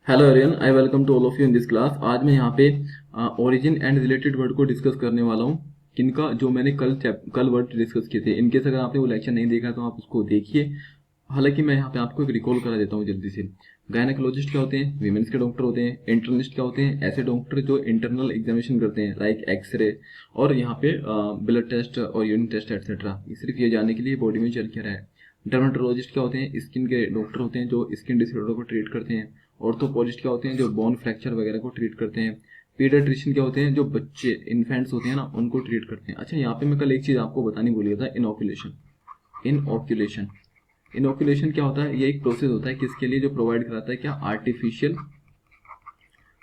Hello everyone, I welcome to all of you in this class. आज मैं यहाँ पे ओरिजिन एंड रिलेटेड वर्ड को डिस्कस करने वाला हूँ। किनका जो मैंने कल वर्ड डिस्कस किए थे। इनकेस अगर आपने वो लेक्चर नहीं देखा तो आप उसको देखिए। हालांकि मैं यहाँ पे आपको एक रिकॉल करा देता हूँ जल्दी से। गायनेकोलॉजिस्ट क्या होते हैं? वीमेंस के डॉक्टर होते हैं। इंटर्निस्ट क्या होते हैं? ऐसे डॉक्टर जो इंटरनल एग्जामिनेशन करते हैं, लाइक एक्सरे और यहाँ पे ब्लड टेस्ट और यूरिन टेस्ट एक्सेट्रा। सिर्फ ये जानने के लिए बॉडी में चल क्या रहा है। डर्मेटोलॉजिस्ट क्या होते हैं? स्किन के डॉक्टर होते हैं जो स्किन डिसऑर्डर को ट्रीट करते हैं। ऑर्थोपोडिस्ट क्या होते हैं? जो बोन फ्रैक्चर वगैरह को ट्रीट करते हैं। पीडियाट्रिशियन क्या होते हैं? जो बच्चे इन्फेंट्स होते हैं ना, उनको ट्रीट करते हैं। अच्छा, यहाँ पे मैं कल एक चीज आपको बतानी भूल गया था, इनोकुलेशन। इनओक्यूलेशन इनोकुलेशन क्या होता है? ये एक प्रोसेस होता है किसके लिए? जो प्रोवाइड कराता है क्या? आर्टिफिशियल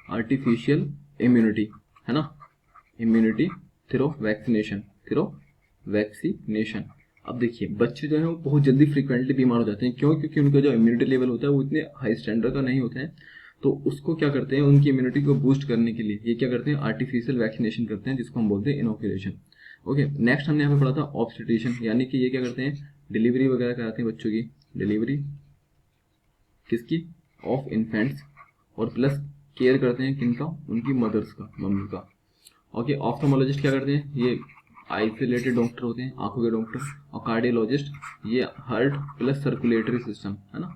आर्टिफिशियल इम्यूनिटी, है ना। Immunity through vaccination. अब देखिए, बच्चे जो है वो बहुत जल्दी फ्रीक्वेंटली बीमार हो जाते हैं। क्यों? क्योंकि उनका जो इम्यूनिटी लेवल होता है वो इतने हाई स्टैंडर्ड का नहीं होता है। तो उसको क्या करते हैं, उनकी इम्यूनिटी को बूस्ट करने के लिए ये क्या करते हैं? आर्टिफिशियल वैक्सीनेशन करते हैं, जिसको हम बोलते हैं इनोकुलेशन। ओके, नेक्स्ट हमने यहाँ पे पढ़ा था ऑब्स्टेट्रिशियन, यानी कि ये क्या करते हैं? डिलीवरी वगैरह कराते हैं बच्चों की। डिलीवरी किसकी? Of infants. और प्लस केयर करते हैं किनका? उनकी मदर्स का, मम्मी का। ओके, ऑप्थोमोलॉजिस्ट क्या करते हैं? ये आई से रिलेटेड डॉक्टर होते हैं, आंखों के डॉक्टर। और कार्डियोलॉजिस्ट ये हार्ट प्लस सर्कुलेटरी सिस्टम, है ना,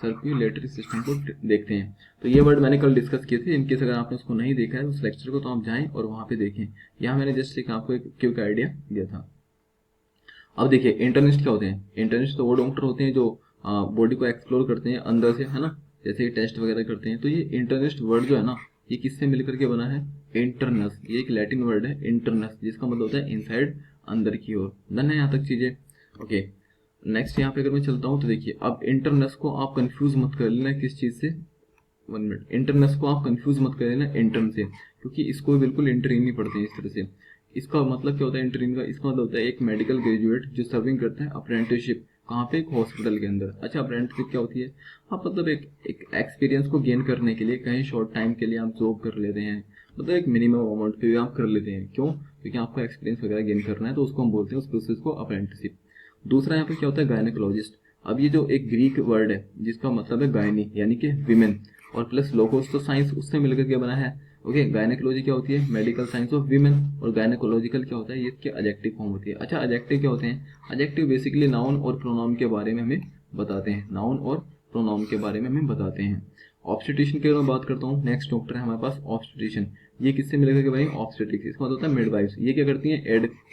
सर्कुलेटरी सिस्टम को देखते हैं। तो ये वर्ड मैंने कल डिस्कस किए थे। इनकेस अगर आपने उसको नहीं देखा है उस लेक्चर को, तो आप जाएं और वहां पे देखें। यहाँ मैंने जस्ट एक आपको एक क्विक आइडिया दिया था। अब देखिए, इंटर्निस्ट क्या होते हैं? इंटर्निस्ट तो वो डॉक्टर होते हैं जो बॉडी को एक्सप्लोर करते हैं अंदर से, है ना, जैसे कि टेस्ट वगैरह करते हैं। तो ये इंटर्निस्ट वर्ड जो है ना, ये किससे मिलकर के बना है? इंटरनस। ये एक लैटिन वर्ड है इंटरनस, जिसका मतलब होता है इनसाइड, अंदर की ओर। डन है यहाँ तक चीजें? ओके, नेक्स्ट यहाँ पे अगर मैं चलता हूँ तो देखिए, अब इंटरनस को आप कंफ्यूज मत कर लेना किस चीज से। 1 मिनट। इंटरनस को आप कंफ्यूज मत कर लेना इंटर्न से, क्योंकि इसको बिल्कुल इंटरन नहीं पढ़ते हैं इस तरह से। इसका मतलब क्या होता है इंटरिम का? इसका मतलब होता है एक मेडिकल ग्रेजुएट जो सर्विंग करता है अप्रेंटिसशिप। कहाँ पे? एक हॉस्पिटल के अंदर। अच्छा, अप्रेंटिसशिप क्या होती है? हाँ, मतलब एक एक एक्सपीरियंस को गेन करने के लिए कहीं शॉर्ट टाइम के लिए आप जॉब कर लेते हैं। मतलब एक मिनिमम अमाउंट पे भी आप कर लेते हैं। क्यों? क्योंकि आपको एक्सपीरियंस वगैरह गेन करना है, तो उसको हम बोलते हैं उस प्रोसेस को अप्रेंटिसशिप। दूसरा यहाँ पे क्या होता है? गायनेकोलॉजिस्ट। अब ये जो एक ग्रीक वर्ड है जिसका मतलब है गायनी, यानी कि विमेन, और प्लस लोगोस तो साइंस उससे मिलकर के बना है। ओके, गायनेकोलॉजी क्या होती है? Medical science of women. और गायनेकोलॉजिकल क्या होता है? ये इसके एडजेक्टिव फॉर्म होती है। अच्छा, एडजेक्टिव क्या होते हैं? एडजेक्टिव बेसिकली नाउन और प्रोनाउन के बारे में हमें बताते हैं। नाउन और प्रोनाउन के बारे में हमें बताते हैं। ऑब्स्टेट्रिशियन की अगर मैं बात करता हूँ, नेक्स्ट डॉक्टर है हमारे पास ऑब्स्टेट्रिशियन। ये किससे मिलेगा कि भाई? ऑब्स्टेट्रिक्स। इसका मतलब होता है मिडवाइफ्स। ये क्या करती हैं?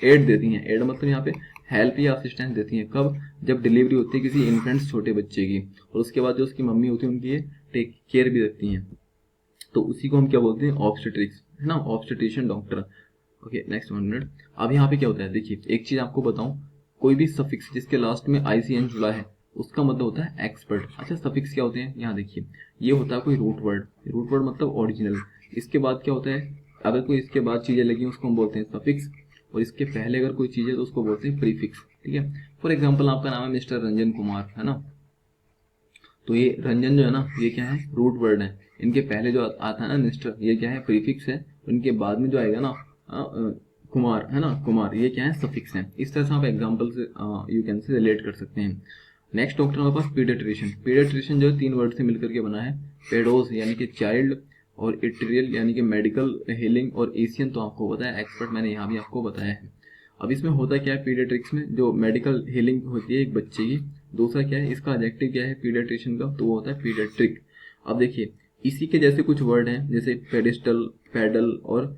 एड देती हैं। एड मतलब यहाँ पे हेल्प या असिस्टेंस देती हैं। कब? जब डिलीवरी होती है किसी इन्फेंट्स, छोटे बच्चे की, और उसके बाद जो उसकी मम्मी होती है उनकी ये टेक केयर भी रखती हैं। तो उसी को हम क्या बोलते हैं? ऑब्स्टेट्रिक्स, है ना, obstetrician doctor. Okay, next 1 minute. अब यहाँ पे क्या होता है? देखिए, एक चीज आपको बताऊं, कोई भी सफिक्स जिसके लास्ट में आईसीएन जुड़ा है उसका मतलब होता है एक्सपर्ट। अच्छा, सफिक्स क्या होते हैं? यहाँ देखिए, ये होता है कोई रूट वर्ड। रूट वर्ड मतलब ओरिजिनल। इसके बाद क्या होता है? अगर कोई इसके बाद चीजें लगी उसको हम बोलते हैं सफिक्स। और इसके पहले अगर कोई चीज है तो उसको बोलते हैं प्रीफिक्स। ठीक है, फॉर एग्जाम्पल आपका नाम है मिस्टर रंजन कुमार, है ना। तो ये रंजन जो है ना, ये क्या है? रूट वर्ड है। इनके पहले जो आता है ना मिस्टर, ये क्या है? प्रीफिक्स है। इनके बाद में जो आएगा ना कुमार, है ना, कुमार, ये क्या है? सफिक्स है। इस तरह से आप एग्जांपल से यू कैन से रिलेट कर सकते हैं। नेक्स्ट डॉक्टर हमारे पास पीडियाट्रिशियन। पीडियाट्रिशियन जो है 3 वर्ड से मिलकर के बना है। पेडोस यानी कि चाइल्ड, और इटेरियल यानी कि मेडिकल हीलिंग, और एशियन तो आपको पता है एक्सपर्ट, मैंने यहाँ भी आपको बताया है। अब इसमें होता क्या है? पीडियाट्रिक्स में जो मेडिकल हीलिंग होती है एक बच्चे की। दूसरा क्या है? इसका एडजेक्टिव क्या है पीडियाट्रिशियन का? तो वो होता है पीडियाट्रिक। अब देखिए, इसी के जैसे कुछ वर्ड हैं, जैसे पेडिस्टल, पैडल और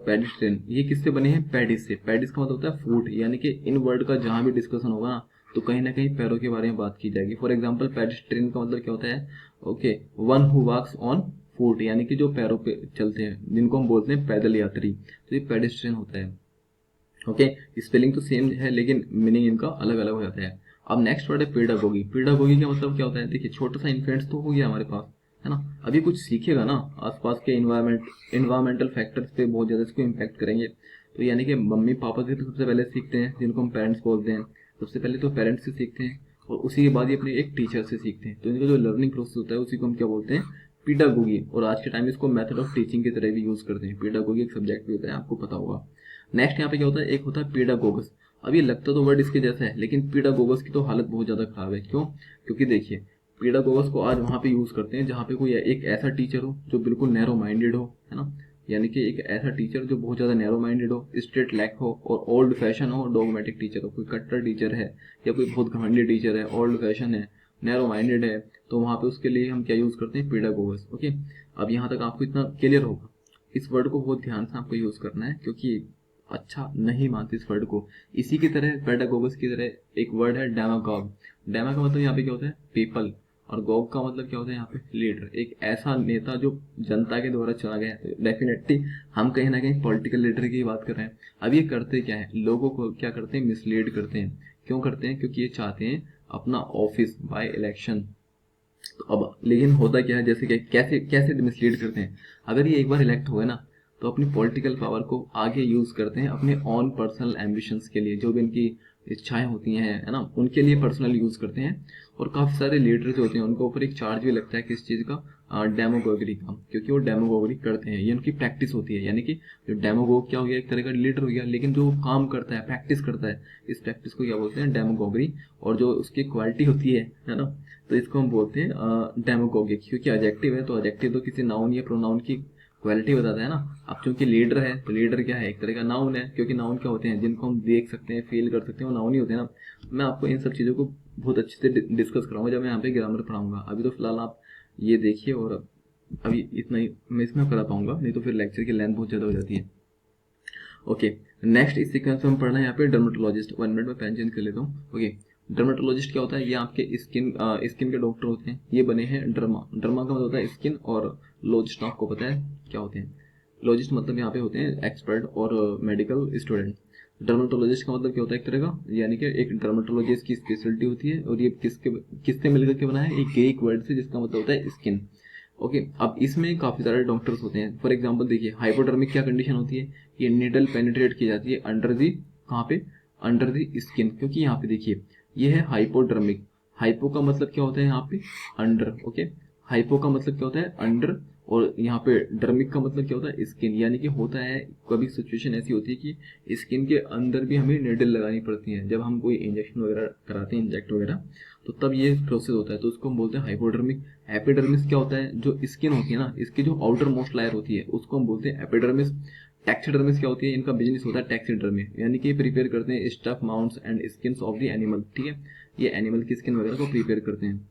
पेडिस्ट्रेन। ये किससे बने हैं? पैडिस से। पैडिस का मतलब होता है फूट, यानी कि इन वर्ड का जहां भी डिस्कशन होगा ना, तो कहीं ना कहीं पैरों के बारे में बात की जाएगी। फॉर एग्जाम्पल, पेडिस्ट्रेन का मतलब क्या होता है? Okay, one who walks on foot, यानी कि जो पैरों पे चलते हैं, जिनको हम बोलते हैं पैदल यात्री। तो ये पेडिस्ट्रेन होता है। ओके, स्पेलिंग तो सेम है लेकिन मीनिंग इनका अलग अलग हो जाता है। अब नेक्स्ट वर्ड है पीडागोगी। पीडागोगी का मतलब क्या होता है? देखिए, छोटा सा इन्फ्लुएंस तो हो गया हमारे पास, है ना। अभी कुछ सीखेगा ना, आसपास के इन्वायरमेंटल फैक्टर्स पे बहुत ज्यादा इसको इम्पैक्ट करेंगे। तो यानी कि मम्मी पापा से तो सबसे पहले सीखते हैं, जिनको हम पेरेंट्स बोलते हैं। सबसे पहले तो पेरेंट्स से सीखते हैं, और उसी के बाद ही अपने एक टीचर से सीखते हैं। तो इनका जो लर्निंग प्रोसेस होता है उसी को हम क्या बोलते हैं? पीडागोगी। और आज के टाइम इसको मेथड ऑफ टीचिंग की तरह भी यूज करते हैं। पीडागोगी एक सब्जेक्ट भी होता है, आपको पता होगा। नेक्स्ट यहाँ पे क्या होता है? एक होता है पीडागोगस। अब ये लगता तो वर्ड इसके जैसा है, लेकिन पीडागोगस की तो हालत बहुत ज्यादा खराब है। क्यों? क्योंकि देखिए, पेडागोगस को आज वहाँ पे यूज़ करते हैं जहाँ पे कोई एक ऐसा टीचर हो जो बिल्कुल नैरो माइंडेड हो, है ना, यानी कि एक ऐसा टीचर जो बहुत ज़्यादा नैरो माइंडेड हो, स्ट्रेट लैक हो और ओल्ड फैशन हो, डोगमेटिक टीचर हो। कोई कट्टर टीचर है या कोई बहुत घमंडी टीचर है, ओल्ड फैशन है, नैरो माइंडेड है, तो वहाँ पे उसके लिए हम क्या यूज़ करते हैं, पेडागोगस। ओके, अब यहाँ तक आपको इतना क्लियर होगा। इस वर्ड को बहुत ध्यान से आपको यूज़ करना है क्योंकि अच्छा नहीं मानते इस वर्ड को। इसी की तरह पेडागोगस की तरह एक वर्ड है डेमागॉग। डेमा का मतलब यहाँ पे क्या होता है, पीपल, और गॉग का मतलब क्या होता है यहाँ पे, लीडर, एक ऐसा नेता जो जनता के द्वारा चुना गया है। डेफिनेटली हम कहीं ना कहीं पॉलिटिकल लीडर की बात कर रहे हैं। अब ये करते क्या है, लोगों को क्या करते हैं, मिसलीड करते हैं। क्यों करते हैं, क्योंकि ये चाहते हैं अपना ऑफिस बाय इलेक्शन। तो अब लेकिन होता क्या है, जैसे कि कैसे कैसे मिसलीड करते हैं, अगर ये एक बार इलेक्ट हुए ना तो अपनी पॉलिटिकल पावर को आगे यूज करते हैं अपने ऑन पर्सनल एम्बिशंस के लिए, जो भी इनकी इच्छाएं होती हैं, है ना, उनके लिए पर्सनल यूज करते हैं। और काफी सारे लीडर जो होते हैं उनके ऊपर एक चार्ज भी लगता है किस चीज का, डेमोगोगरी का, क्योंकि वो डेमोगोगरी करते हैं, ये उनकी प्रैक्टिस होती है। यानी कि जो डेमोगोग क्या हो गया, एक तरह का लीडर हो गया, लेकिन जो काम करता है, प्रैक्टिस करता है, इस प्रैक्टिस को क्या बोलते हैं, डेमोगोगरी। और जो उसकी क्वालिटी होती है ना, तो इसको हम बोलते हैं डेमोगोगिक, क्योंकि एडजेक्टिव है तो एडजेक्टिव तो किसी नाउन या प्रोनाउन की क्वालिटी बताता है ना। अब चूंकि लीडर है तो लीडर क्या है, एक तरह का नाउन है, क्योंकि नाउन क्या होते हैं, जिनको हम देख सकते हैं, फील कर सकते हैं, वो नाउन ही होते हैं ना। मैं आपको इन सब चीज़ों को बहुत अच्छे से डिस्कस कराऊंगा जब मैं यहाँ पे ग्रामर पढ़ाऊंगा। अभी तो फिलहाल आप ये देखिए, और अभी इतना ही मैं इसमें करा पाऊंगा, नहीं तो फिर लेक्चर की लेंथ बहुत ज़्यादा हो जाती है। ओके, नेक्स्ट इस सीक्वेंस में हम पढ़ना है यहाँ पे डर्मेटोलॉजिस्ट। 1 मिनट में पेन चेंज कर लेता हूँ। ओके, डर्मेटोलॉजिस्ट क्या होता है, ये आपके स्किन के डॉक्टर होते हैं। ये बने हैं डर्मा, डर्मा का मतलब होता है स्किन, और लॉजिस्ट आपको पता है क्या होते हैं। लॉजिस्ट मतलब यहाँ पे होते हैं एक्सपर्ट और मेडिकल स्टूडेंट। डर्मेटोलॉजिस्ट का मतलब क्या होता है, एक तरह का, यानी कि एक डर्मेटोलॉजिस्ट की स्पेशलिटी होती है, और ये किससे मिलकर के बना है, एक ग्रीक वर्ड से जिसका मतलब होता है स्किन। ओके, अब इसमें काफी सारे डॉक्टर्स होते हैं। फॉर एग्जांपल देखिए, हाइपोडर्मिक क्या कंडीशन होती है, ये नीडल पेनिट्रेट की जाती है अंडर दी, कहाँ पे, अंडर दी स्किन, क्योंकि यहाँ पे देखिए ये है हाइपोडर्मिक। हाइपो का मतलब क्या होता है यहाँ पे, अंडर। ओके, हाइपो का मतलब क्या होता है, अंडर, और यहाँ पे डर्मिक का मतलब क्या होता है, स्किन। यानी कि होता है कभी सिचुएशन ऐसी होती है कि स्किन के अंदर भी हमें नीडल लगानी पड़ती है, जब हम कोई इंजेक्शन वगैरह कराते हैं, इंजेक्ट वगैरह, तो तब ये प्रोसेस होता है, तो उसको हम बोलते हैं हाइपोडर्मिक। एपिडर्मिस क्या होता है, जो स्किन होती है ना, इसकी जो आउटर मोस्ट लायर होती है उसको हम बोलते हैं एपिडर्मिस। टैक्सीडर्मिस क्या होती है, इनका बिजनेस होता है टैक्सीडर्मी, यानी कि प्रिपेयर करते हैं stuff, mounts and skin of the animal. ठीक है, ये एनिमल की स्किन वगैरह को प्रिपेयर करते हैं।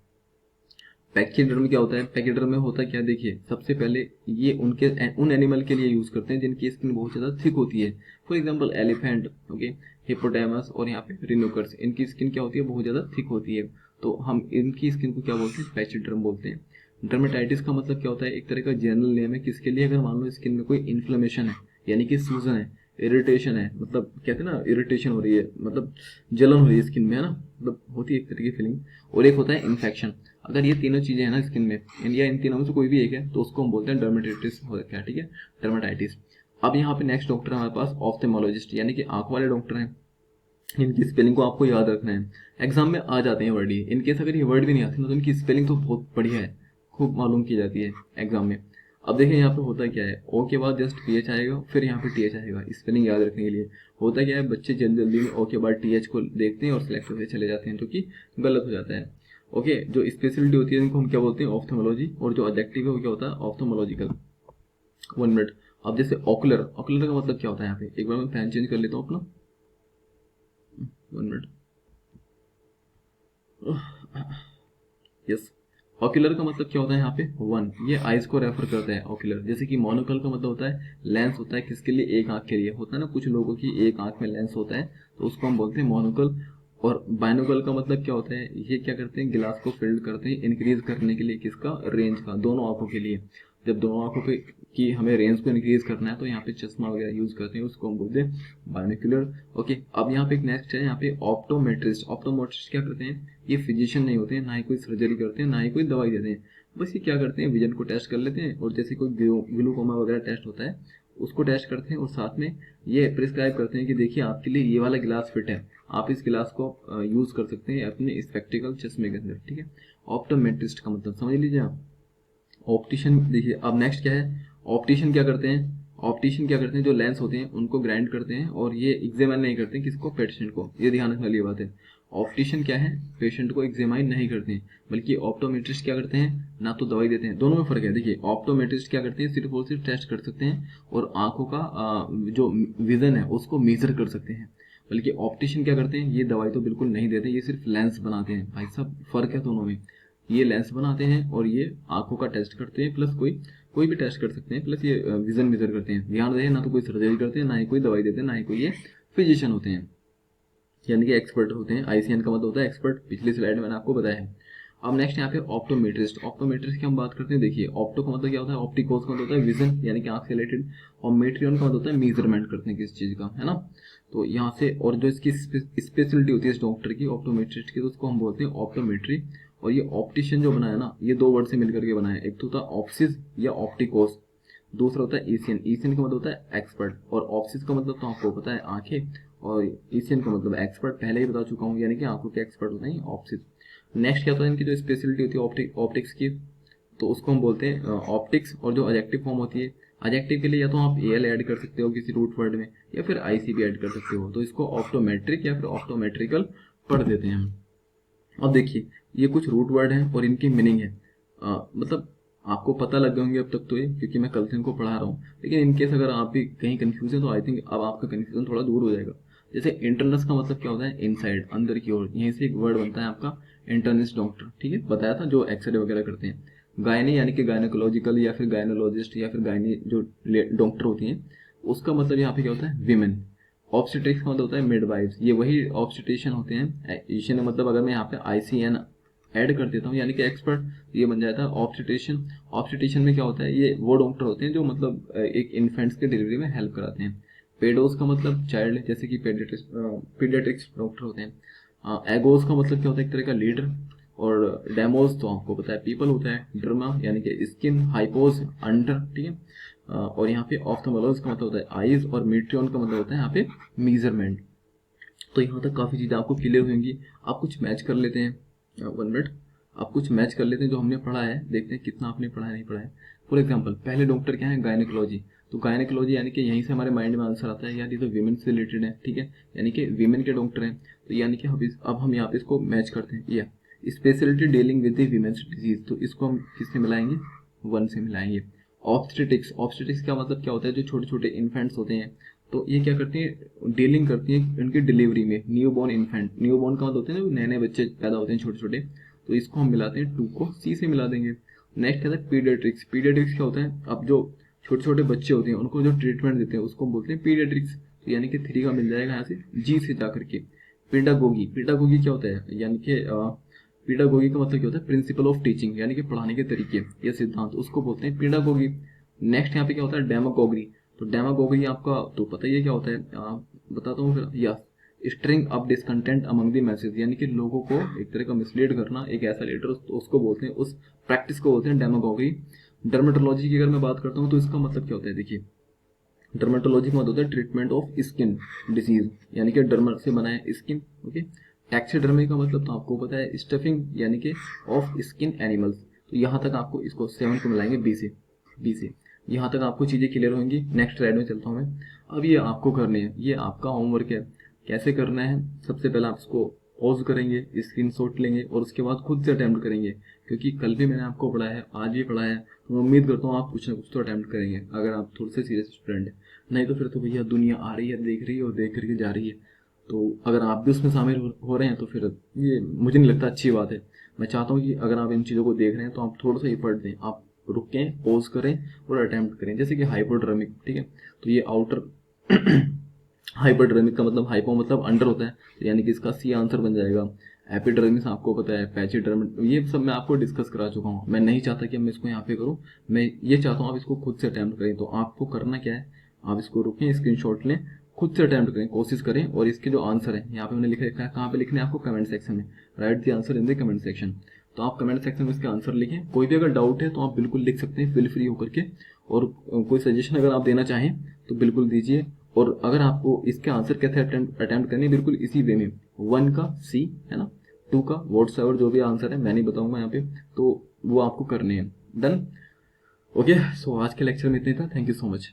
पैकेडर्म क्या होता है, पैकेडर्म में होता क्या, देखिए सबसे पहले ये उन एनिमल के लिए यूज करते हैं जिनकी स्किन बहुत ज्यादा थिक होती है। फॉर एग्जांपल एलिफेंट, ओके, हिपोटामस, और यहाँ पे रिनोकर्स, इनकी स्किन क्या होती है, बहुत ज्यादा थिक होती है, तो हम इनकी स्किन को क्या बोलते हैं, पैचिडर्म बोलते हैं। डर्मेटाइटिस का मतलब क्या होता है, एक तरह का जनरल नेम है किसके लिए, अगर मान लो स्किन में कोई इन्फ्लेमेशन है, यानी कि सूजन है, इरिटेशन है, मतलब कहते हैं ना इरिटेशन हो रही है, मतलब जलन हो रही है स्किन में, है ना, मतलब होती है एक तरह की फीलिंग। और एक होता है इन्फेक्शन। अगर ये तीनों चीजें हैं ना स्किन में, या इन तीनों में से कोई भी एक है, तो उसको हम बोलते हैं डर्मेटाइटिस हो गया। ठीक है, डर्मेटाइटिस। अब यहाँ पे नेक्स्ट डॉक्टर है हमारे पास ऑफ्थेमोलॉजिस्ट, यानी कि आंख वाले डॉक्टर हैं। इनकी स्पेलिंग को आपको याद रखना है, एग्जाम में आ जाते हैं वर्ड ये। इनकेस अगर ये वर्ड भी नहीं आते ना तो इनकी स्पेलिंग तो बहुत बढ़िया है, खूब मालूम की जाती है एग्जाम में। अब देखिए यहाँ पे होता क्या है, ओ के बाद जस्ट पी एच आएगा, फिर यहाँ पे टी एच आएगा, स्पेलिंग याद रखने के लिए। होता क्या है, बच्चे जल्दी जल्दी में ओ के बाद टी एच को देखते हैं और सिलेक्ट होते चले जाते हैं, जो कि गलत हो जाता है। ओके, जो स्पेशलिटी होती है इनको हम क्या बोलते हैं, ऑफ्थेमोलॉजी, और जो एडजेक्टिव है वो क्या होता है, ऑफ्थेमोलॉजिकल। 1 मिनट। अब जैसे ऑकुलर, ऑकुलर का मतलब क्या होता है, यहाँ पे एक बार मैं पेन चेंज कर लेता हूँ अपना। 1 मिनट। यस, ऑक्यूलर का मतलब क्या होता है यहाँ पे, वन, ये आइज को रेफर करता है ऑक्यूलर। जैसे कि मोनोकल का मतलब होता है लेंस, होता है किसके लिए, एक आंख के लिए, होता है ना कुछ लोगों की एक आंख में लेंस होता है, तो उसको हम बोलते हैं मोनोकल। और बाइनोकल का मतलब क्या होता है, ये क्या करते हैं, गिलास को फिल्ड करते हैं इंक्रीज करने के लिए, किसका, रेंज का, दोनों आंखों के लिए। जब दोनों आंखों पे की हमें रेंज को इंक्रीज करना है तो यहाँ पे चश्मा वगैरह यूज करते हैं, उसको हम बोलते हैं बाइनोक्यूलर। ओके, अब यहाँ पे एक नेक्स्ट है, यहाँ पे ऑप्टोमेट्रिस्ट। ऑप्टोमेट्रिस्ट क्या करते हैं, ये फिजिशियन नहीं होते हैं, ना ही कोई सर्जरी करते हैं, ना ही कोई दवाई देते हैं, बस ये क्या करते हैं, विजन को टेस्ट कर लेते हैं, और जैसे कोई ग्लूकोमा वगैरह टेस्ट होता है उसको टेस्ट करते हैं, और साथ में ये प्रिस्क्राइब करते हैं कि देखिए आपके लिए ये वाला गिलास फिट है, आप इस गिलास को यूज कर सकते हैं अपने स्पेक्टिकल चश्मे के अंदर। ठीक है, ऑप्टोमेट्रिस्ट का मतलब समझ लीजिए आप। ऑप्टिशियन देखिए, अब नेक्स्ट क्या है, ऑप्टिशियन क्या करते हैं, ऑप्टिशियन क्या करते हैं, जो लेंस होते हैं उनको ग्राइंड करते हैं, और ये एग्जामिन नहीं करते हैं किसको, पेशेंट को, ये ध्यान रखने वाली बात है। ऑप्टिशियन क्या है, पेशेंट को एग्जामिन नहीं करते हैं, बल्कि ऑप्टोमेट्रिस्ट क्या करते हैं, ना तो दवाई देते हैं। दोनों में फर्क है। देखिए ऑप्टोमेट्रिस्ट क्या करते हैं, सिर्फ और सिर्फ टेस्ट कर सकते हैं और आंखों का जो विजन है उसको मेजर कर सकते हैं, बल्कि ऑप्टिशियन क्या करते हैं, ये दवाई तो बिल्कुल नहीं देते, ये सिर्फ लेंस बनाते हैं। भाई साहब फर्क है दोनों में, ये लेंस बनाते हैं और ये आंखों का टेस्ट करते हैं, प्लस कोई कोई भी टेस्ट कर सकते हैं, प्लस ये विजन मेजर करते हैं। ध्यान रहे, ना तो कोई सर्जरी करते हैं, ना ही कोई दवाई देते हैं, ना ही कोई ये फिजिशियन होते हैं, यानी कि एक्सपर्ट होते हैं। आईसीएन का मतलब होता है एक्सपर्ट, पिछली स्लाइड में मैंने आपको बताया है। अब नेक्स्ट यहाँ पे ऑप्टोमेट्रिस्ट। ऑप्टोमेट्रिस्ट की हम बात करते हैं। देखिए ऑप्टो का मतलब क्या होता है, ऑप्टिकोस का मतलब होता है विजन, यानी कि आंख से रिलेटेड, और मेट्रियन का मतलब होता है मेजरमेंट करते हैं किस चीज का, है ना। तो यहाँ से, और जो इसकी स्पेशलिटी होती है इस डॉक्टर की, ऑप्टोमेट्रिस्ट की, तो उसको हम बोलते हैं ऑप्टोमेट्री। और ये ऑप्टिशियन जो बनाया ना, ये दो वर्ड से मिलकर के बनाया है। एक तो होता है ऑप्सिस या ऑप्टिकोस, दूसरा होता है ईसियन। ईसियन का मतलब होता है एक्सपर्ट, और ऑप्सिस का मतलब तो आपको पता है आंखें, और ईसियन का मतलब एक्सपर्ट, पहले ही बता चुका हूँ, यानी कि आंखों के एक्सपर्ट होते हैं ऑप्सिस। नेक्स्ट क्या होता है, इनकी जो स्पेशलिटी होती है ऑप्टिक्स की, तो उसको हम बोलते हैं ऑप्टिक्स। और जो एडजेक्टिव फॉर्म होती है, एडजेक्टिव के लिए या तो आप एल ऐड कर सकते हो किसी रूट वर्ड में, या फिर आईसी भी ऐड कर सकते हो, तो इसको ऑप्टोमेट्रिक या फिर ऑप्टोमेट्रिकल पढ़ देते हैं हम। अब देखिए ये कुछ रूट वर्ड हैं और इनकी मीनिंग है, मतलब आपको पता लग गए होंगे अब तक तो ये, क्योंकि मैं कल से इनको पढ़ा रहा हूँ। लेकिन इनकेस अगर आप भी कहीं कंफ्यूज है तो आई थिंक अब आपका कंफ्यूजन थोड़ा दूर हो जाएगा। जैसे इंटरनस का मतलब क्या होता है, इनसाइड, अंदर की ओर। यहीं से एक वर्ड बनता है आपका इंटरनिस्ट डॉक्टर, ठीक है, बताया था, जो एक्सरे वगैरह करते हैं। गायनी यानी कि गायनोकोलॉजिकल या फिर गायनोलॉजिस्ट या फिर गायनी जो डॉक्टर होती हैं, उसका मतलब यहाँ पे क्या होता है, विमेन। ऑब्स्टेट्रिक्स का मतलब होता है मिडवाइफ्स, ये वही ऑब्स्टेट्रिशियन होते हैं। इशियन मतलब अगर मैं यहाँ पे आईसीएन ऐड कर देता हूँ, यानी कि एक्सपर्ट, ये बन जाता है ऑब्स्टेट्रिशियन। ऑब्स्टेट्रिशियन में क्या होता है, ये वो डॉक्टर होते हैं जो मतलब एक इन्फेंट्स के डिलीवरी में हेल्प कराते हैं। पेडोस का मतलब चाइल्ड, जैसे कि पीडियाट्रिक्स डॉक्टर होते हैं। एगोस का मतलब क्या होता है, एक तरह का लीडर। और डेमोस तो आपको पता है पीपल होता है। डर्मा यानी कि स्किन, हाइपोज अंडर, ठीक है। और यहाँ पे ऑफ्थल्मोलॉजिस्ट का मतलब होता है आईज, और मेट्रियन का मतलब होता है यहाँ पे मेजरमेंट। तो यहाँ तक काफ़ी चीज़ें आपको क्लियर होंगी। आप कुछ मैच कर लेते हैं, 1 मिनट, आप कुछ मैच कर लेते हैं जो हमने पढ़ा है, देखते हैं कितना आपने पढ़ा है नहीं पढ़ा है। फॉर एग्जाम्पल पहले डॉक्टर क्या है, गायनेकोलॉजी। तो गायनेकोलॉजी यानी कि यहीं से हमारे माइंड में आंसर आता है, यार ये तो वीमेन से रिलेटेड है, ठीक है, यानी कि वीमेन के डॉक्टर हैं। तो यानी कि अब हम यहाँ पे इसको मैच करते हैं, या speciality dealing with the women's disease, तो इसको हम किससे मिलाएंगे, 1 से मिलाएंगे। ऑब्स्टेटिक्स, ऑब्स्टेटिक्स का मतलब क्या होता है, जो छोटे छोटे इन्फेंट्स होते हैं, तो ये क्या करती है, डीलिंग करती है उनकी डिलीवरी में। New born infant, new born का मतलब होते हैं ना, नए नए बच्चे पैदा होते हैं छोटे छोटे, तो इसको हम मिलाते हैं 2 को सी से मिला देंगे। नेक्स्ट क्या है, पीडियाट्रिक्स। पीडियाट्रिक्स क्या होता है, अब जो छोटे छोटे बच्चे होते हैं उनको जो ट्रीटमेंट देते हैं उसको बोलते हैं पीडियाट्रिक्स, तो यानी कि 3 का मिल जाएगा यहाँ से जी से जा करके। पेडागोगी, पेडागोगी क्या होता है, यानी कि पेडागोगी का मतलब क्या होता है, प्रिंसिपल ऑफ टीचिंग, यानी कि पढ़ाने के तरीके या सिद्धांत, उसको बोलते हैं पेडागोगी। नेक्स्ट यहाँ पे क्या होता है, डेमागोगी। तो डेमागोगी आपका तो पता ही है क्या होता है, बताता हूँ फिर। Yes, string up discontent among the message, यानी कि लोगों को एक तरह का मिसलीड करना, एक ऐसा लेटर, उसको बोलते हैं, उस प्रैक्टिस को बोलते हैं डेमागोगी। डर्मेटोलॉजी की अगर मैं बात करता हूँ तो इसका मतलब क्या होता है, देखिए डर्मेटोलॉजी का मतलब होता है ट्रीटमेंट ऑफ स्किन डिजीज, यानी कि डर्मर से बना है स्किन, ओके। टैक्सीडर्मी का मतलब तो आपको पता है स्टफिंग, यानी कि ऑफ स्किन एनिमल्स। तो यहाँ तक आपको इसको 7 को मिलाएंगे बी से। यहाँ तक आपको चीज़ें क्लियर होंगी। नेक्स्ट स्लाइड में चलता हूँ मैं। अब ये आपको करने हैं, ये आपका होमवर्क है। कैसे करना है, सबसे पहले आप इसको पॉज करेंगे, स्क्रीनशॉट लेंगे और उसके बाद खुद से अटेम्प्ट करेंगे, क्योंकि कल भी मैंने आपको पढ़ाया है, आज भी पढ़ाया है, तो मैं उम्मीद करता हूँ आप कुछ ना कुछ तो अटेम्प्ट करेंगे, अगर आप थोड़े से सीरियस स्टूडेंट हैं। नहीं तो फिर तो भैया दुनिया आ रही है, देख रही है और देख करके जा रही है, तो अगर आप भी उसमें शामिल हो रहे हैं तो फिर ये मुझे नहीं लगता अच्छी बात है। मैं चाहता हूँ कि अगर आप इन चीज़ों को देख रहे हैं तो आप थोड़ा सा एफर्ट दें, आप रुकें, पॉज करें और अटेम्प्ट करें। जैसे कि हाइपोड्रमिक, ठीक है, तो ये आउटर हाइपरड्रमिक का मतलब, हाइपो मतलब अंडर होता है, तो यानी कि इसका सी आंसर बन जाएगा। एपिडर्मिस आपको पता है, पैचिडर्मिस, ये सब मैं आपको डिस्कस करा चुका हूँ। मैं नहीं चाहता कि मैं इसको यहाँ पे करूँ, मैं ये चाहता हूँ आप इसको खुद से अटैम्प्ट करें। तो आपको करना क्या है, आप इसको रुकें, स्क्रीनशॉट लें, खुद से अटैम्प्ट करें, कोशिश करें, और इसके जो आंसर है यहाँ पे मैंने लिख रखा है, कहाँ पे लिखने है आपको, कमेंट सेक्शन में। Right the answer in the comment section. तो आप कमेंट सेक्शन में इसके आंसर लिखें। कोई भी अगर डाउट है तो आप बिल्कुल लिख सकते हैं, फील फ्री होकर के। और कोई सजेशन अगर आप देना चाहें तो बिल्कुल दीजिए। और अगर आपको इसके आंसर कैसे अटेम्प्ट करने, बिल्कुल इसी वे में, 1 का सी है ना, 2 का व्हाट्स एवर जो भी आंसर है मैं नहीं बताऊंगा यहाँ पे, तो वो आपको करने हैं। Done, okay. सो आज के लेक्चर में इतना ही था। Thank you so much.